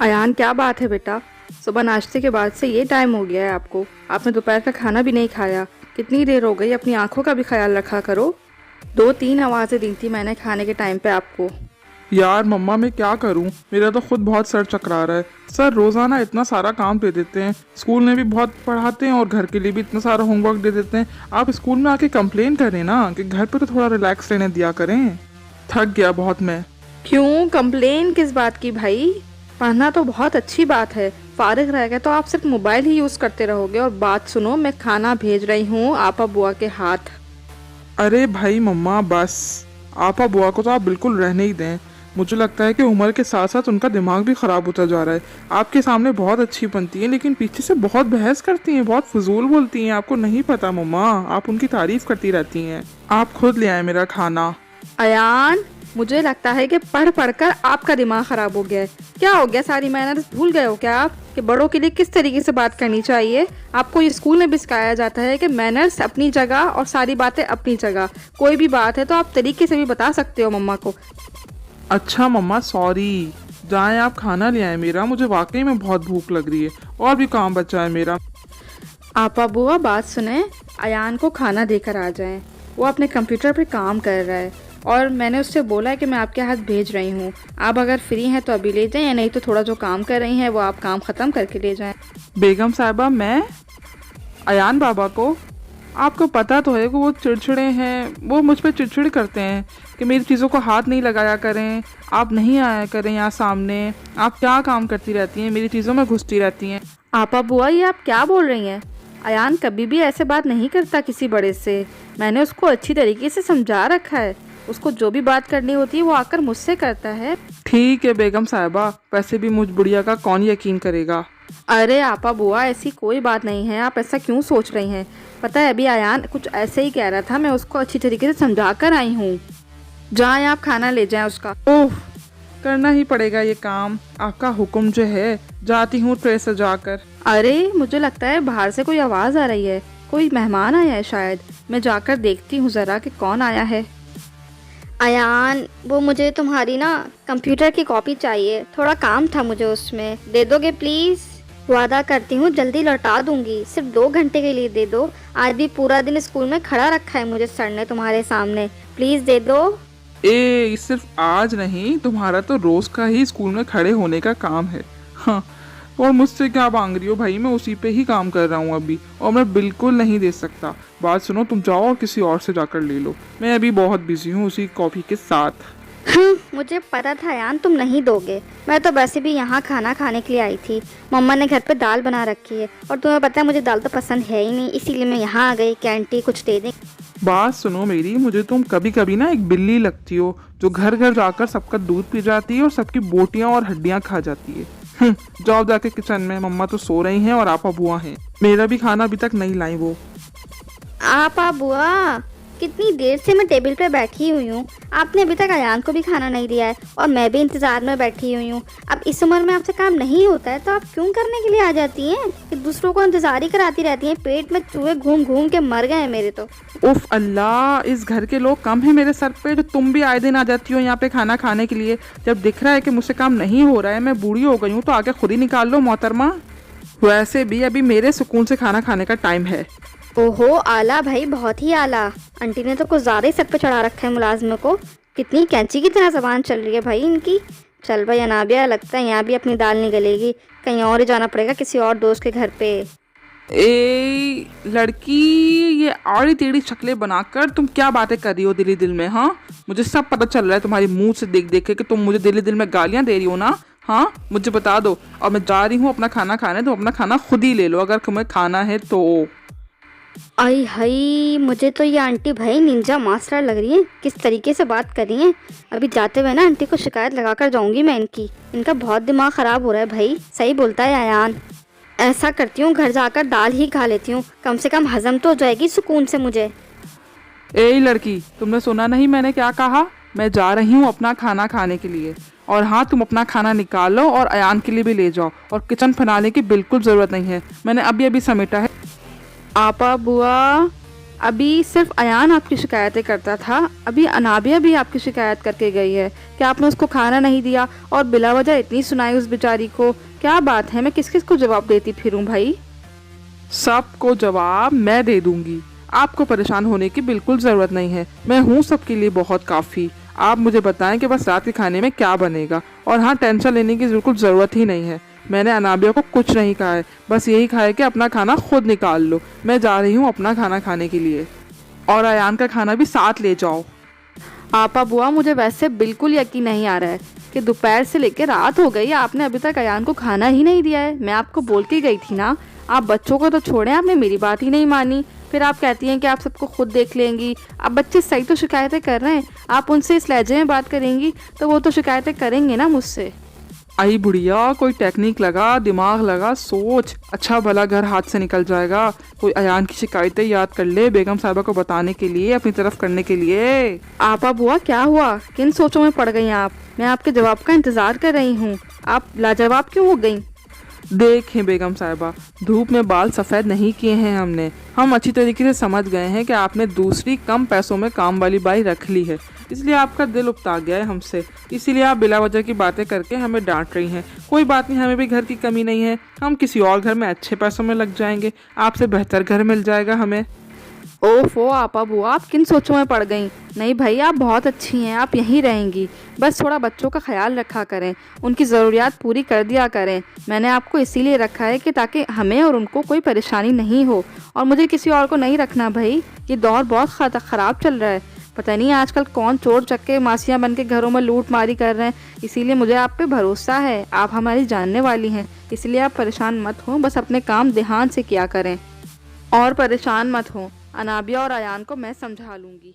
अयान, क्या बात है बेटा? सुबह नाश्ते के बाद से ये टाइम हो गया है आपको। आपने दोपहर का खाना भी नहीं खाया। कितनी देर हो गई, अपनी आंखों का भी ख्याल रखा करो। 2-3 आवाज़ें दी थी मैंने खाने के टाइम पे आपको। यार मम्मा मैं क्या करूं, मेरा तो खुद बहुत सर चकरा रहा है। सर रोज़ाना इतना सारा काम दे देते हैं, स्कूल में भी बहुत पढ़ाते हैं और घर के लिए भी इतना सारा होमवर्क दे देते हैं। आप स्कूल में आके कंप्लेन करें ना कि घर पे तो थोड़ा रिलैक्स रहने दिया करें। थक गया बहुत मैं। क्यों कंप्लेन किस बात की भाई? पढ़ना तो बहुत अच्छी बात है। फारिग रह गए तो आप सिर्फ मोबाइल ही यूज़ करते रहोगे। और बात सुनो, मैं खाना भेज रही हूँ आपा बुआ के हाथ। अरे भाई मम्मा बस, आपा बुआ को तो आप बिल्कुल रहने ही दें। मुझे लगता है कि उम्र के साथ साथ उनका दिमाग भी ख़राब होता जा रहा है। आपके सामने बहुत अच्छी बनती हैं लेकिन पीछे से बहुत बहस करती हैं, बहुत फजूल बोलती हैं। आपको नहीं पता मम्मा, आप उनकी तारीफ करती रहती हैं। आप खुद ले आए मेरा खाना। अयान, मुझे लगता है कि पढ़ पढ़ कर आपका दिमाग खराब हो गया है। क्या हो गया, सारी मैनर्स भूल गए हो क्या आप कि बड़ों के लिए किस तरीके से बात करनी चाहिए? आपको ये स्कूल में भी सिखाया जाता है कि मैनर्स अपनी जगह और सारी बातें अपनी जगह। कोई भी बात है तो आप तरीके से भी बता सकते हो मम्मा को। अच्छा मम्मा सॉरी, जाएं आप खाना ले आए मेरा, मुझे वाकई में बहुत भूख लग रही है और भी काम बचा है मेरा। आपा बुआ बात सुने, अयान को खाना देकर आ जाएं। वो अपने कंप्यूटर पे काम कर रहा है और मैंने उससे बोला है कि मैं आपके हाथ भेज रही हूँ। आप अगर फ्री हैं तो अभी ले जाएं, या नहीं तो थोड़ा जो काम कर रही हैं वो आप काम ख़त्म करके ले जाएं। बेगम साहिबा, मैं अयान बाबा को, आपको पता तो है कि वो चिड़चिड़े हैं, वो मुझ पे चिड़चिड़ करते हैं कि मेरी चीज़ों को हाथ नहीं लगाया करें, आप नहीं आया करें यहाँ सामने, आप क्या काम करती रहती हैं, मेरी चीज़ों में घुसती रहती हैं। आपा बुआ, ये आप क्या बोल रही हैं? अयान कभी भी ऐसे बात नहीं करता किसी बड़े से। मैंने उसको अच्छी तरीके से समझा रखा है। उसको जो भी बात करनी होती है वो आकर मुझसे करता है। ठीक है बेगम साहिबा, वैसे भी मुझ बुढ़िया का कौन यकीन करेगा। अरे आपा बुआ, ऐसी कोई बात नहीं है, आप ऐसा क्यों सोच रही हैं? पता है अभी अयान कुछ ऐसे ही कह रहा था, मैं उसको अच्छी तरीके से समझा कर आई हूँ। जाएं आप खाना ले जाएं उसका। ओह, करना ही पड़ेगा ये काम, आपका हुक्म जो है। जाती हूँ ट्रे सजा कर। अरे मुझे लगता है बाहर से कोई आवाज़ आ रही है, कोई मेहमान आया है शायद। मैं जाकर देखती हूँ ज़रा कि कौन आया है। अयान, वो मुझे तुम्हारी ना कंप्यूटर की कॉपी चाहिए, थोड़ा काम था मुझे उसमें, दे दोगे प्लीज़? वादा करती हूँ जल्दी लौटा दूंगी, सिर्फ 2 घंटे के लिए दे दो। आज भी पूरा दिन स्कूल में खड़ा रखा है मुझे सर ने तुम्हारे सामने, प्लीज़ दे दो। सिर्फ आज नहीं, तुम्हारा तो रोज़ का ही स्कूल में खड़े होने का काम है। हाँ, और मुझसे क्या मांग रही हो भाई, मैं उसी पे ही काम कर रहा हूँ अभी, और मैं बिल्कुल नहीं दे सकता। बात सुनो, तुम जाओ और किसी और से जाकर ले लो, मैं अभी बहुत बिजी हूँ उसी कॉफ़ी के साथ। मुझे पता था यान तुम नहीं दोगे। मैं तो वैसे भी यहाँ खाना खाने के लिए आई थी। मम्मा ने घर पे दाल बना रखी है और तुम्हें पता है मुझे दाल तो पसंद है ही नहीं, इसीलिए मैं यहाँ आ गई। कैंटी कुछ दे दें? बात सुनो मेरी, मुझे तुम कभी कभी ना एक बिल्ली लगती हो जो घर घर जाकर सबका दूध पी जाती है और सबकी बोटियां और हड्डियां खा जाती है। जाओ जाके किचन में, मम्मा तो सो रही हैं और आपा बुआ हैं, मेरा भी खाना अभी तक नहीं लाई वो। आपा बुआ, कितनी देर से मैं टेबल पे बैठी हुई हूँ, आपने अभी तक अयान को भी खाना नहीं दिया है और मैं भी इंतज़ार में बैठी हुई हूँ। अब इस उम्र में आपसे काम नहीं होता है तो आप क्यों करने के लिए आ जाती हैं कि दूसरों को इंतज़ार ही कराती रहती हैं? पेट में चूहे घूम घूम के मर गए हैं मेरे तो। उफ अल्लाह, इस घर के लोग कम है मेरे सर पे जो तुम भी आए दिन आ जाती हो यहाँ पे खाना खाने के लिए। जब दिख रहा है कि मुझसे काम नहीं हो रहा है, मैं बूढ़ी हो गई हूँ, तो आके खुद ही निकाल लो मोहतरमा। वैसे भी अभी मेरे सुकून से खाना खाने का टाइम है। ओहो आला भाई, बहुत ही आला। आंटी ने तो कुछ ज़्यादा ही सर पे चढ़ा रखा है मुलाजमों को। कितनी कैंची की तरह ज़बान चल रही है भाई इनकी। चल भाई अनाबिया, लगता है यहाँ भी अपनी दाल नहीं गलेगी, कहीं और ही जाना पड़ेगा किसी और दोस्त के घर पे। ए लड़की, ये आड़ी टेढ़ी शक्लें बनाकर तुम क्या बातें कर रही हो दिली दिल में? हाँ, मुझे सब पता चल रहा है तुम्हारी मुंह से देख देख के कि तुम मुझे दिली दिल में गालियां दे रही हो ना। हाँ, मुझे बता दो, और मैं जा रही हूँ अपना खाना खाने, तो अपना खाना खुद ही ले लो अगर तुम्हें खाना है तो। आई हाई, मुझे तो ये आंटी भाई निंजा मास्टर लग रही है, किस तरीके से बात कर रही हैं। अभी जाते हुए ना आंटी को शिकायत लगा कर जाऊंगी मैं इनकी। इनका बहुत दिमाग ख़राब हो रहा है भाई, सही बोलता है अयान। ऐसा करती हूँ घर जाकर दाल ही खा लेती हूँ, कम से कम हजम तो हो जाएगी सुकून से मुझे। ए लड़की, तुमने सुना नहीं मैंने क्या कहा? मैं जा रही हूँ अपना खाना खाने के लिए, और हाँ, तुम अपना खाना निकाल लो और अयान के लिए भी ले जाओ, और किचन फैलाने की बिल्कुल ज़रूरत नहीं है, मैंने अभी अभी समेटा है। आपा बुआ, अभी सिर्फ अयान आपकी शिकायतें करता था, अभी अनाबिया भी आपकी शिकायत करके गई है कि आपने उसको खाना नहीं दिया और बिला वजह इतनी सुनाई उस बेचारी को। क्या बात है, मैं किस किस को जवाब देती फिरूं भाई? सबको जवाब मैं दे दूंगी। आपको परेशान होने की बिल्कुल ज़रूरत नहीं है, मैं हूँ सबके लिए बहुत काफ़ी। आप मुझे बताएं कि बस रात के खाने में क्या बनेगा। और हाँ, टेंशन लेने की बिल्कुल ज़रूरत ही नहीं है। मैंने अनाबिया को कुछ नहीं कहा है, बस यही कहा है कि अपना खाना खुद निकाल लो। मैं जा रही हूँ अपना खाना खाने के लिए, और अयान का खाना भी साथ ले जाओ। आपा बुआ, मुझे वैसे बिल्कुल यकीन नहीं आ रहा है कि दोपहर से लेकर रात हो गई, आपने अभी तक अयान को खाना ही नहीं दिया है। मैं आपको बोल के गई थी ना, आप बच्चों को तो छोड़ें, आपने मेरी बात ही नहीं मानी। फिर आप कहती हैं कि आप सबको खुद देख लेंगी। अब बच्चे सही तो शिकायतें कर रहे हैं, आप उनसे इस लहजे में बात करेंगी तो वो तो शिकायतें करेंगे ना मुझसे। आई बुढ़िया, कोई टेक्निक लगा, दिमाग लगा, सोच, अच्छा भला घर हाथ से निकल जाएगा। कोई अयान की शिकायतें याद कर ले बेगम साहिबा को बताने के लिए, अपनी तरफ करने के लिए। आपा बुआ, क्या हुआ? किन सोचों में पड़ गई आप? मैं आपके जवाब का इंतजार कर रही हूँ, आप लाजवाब क्यों हो गई? देखें बेगम साहिबा, धूप में बाल सफ़ेद नहीं किए हैं हमने। हम अच्छी तरीके से समझ गए हैं कि आपने दूसरी कम पैसों में काम वाली बाई रख ली है, इसलिए आपका दिल उकता गया है हमसे। इसीलिए आप बिला वजह की बातें करके हमें डांट रही हैं। कोई बात नहीं, हमें भी घर की कमी नहीं है, हम किसी और घर में अच्छे पैसों में लग जाएंगे, आपसे बेहतर घर मिल जाएगा हमें। ओफो आपा बुआ, आप किन सोचों में पड़ गई? नहीं भाई, आप बहुत अच्छी हैं, आप यहीं रहेंगी। बस थोड़ा बच्चों का ख्याल रखा करें, उनकी ज़रूरियात पूरी कर दिया करें। मैंने आपको इसीलिए रखा है कि ताकि हमें और उनको कोई परेशानी नहीं हो, और मुझे किसी और को नहीं रखना भाई। ये दौर बहुत ख़राब चल रहा है, पता नहीं आजकल कौन चोर चक्के मासियाँ बन के घरों में लूट मारी कर रहे हैं। इसीलिए मुझे आप पे भरोसा है, आप हमारी जानने वाली हैं, इसलिए आप परेशान मत हो। बस अपने काम ध्यान से किया करें और परेशान मत हो। अनाबिया और अयान को मैं समझा लूँगी।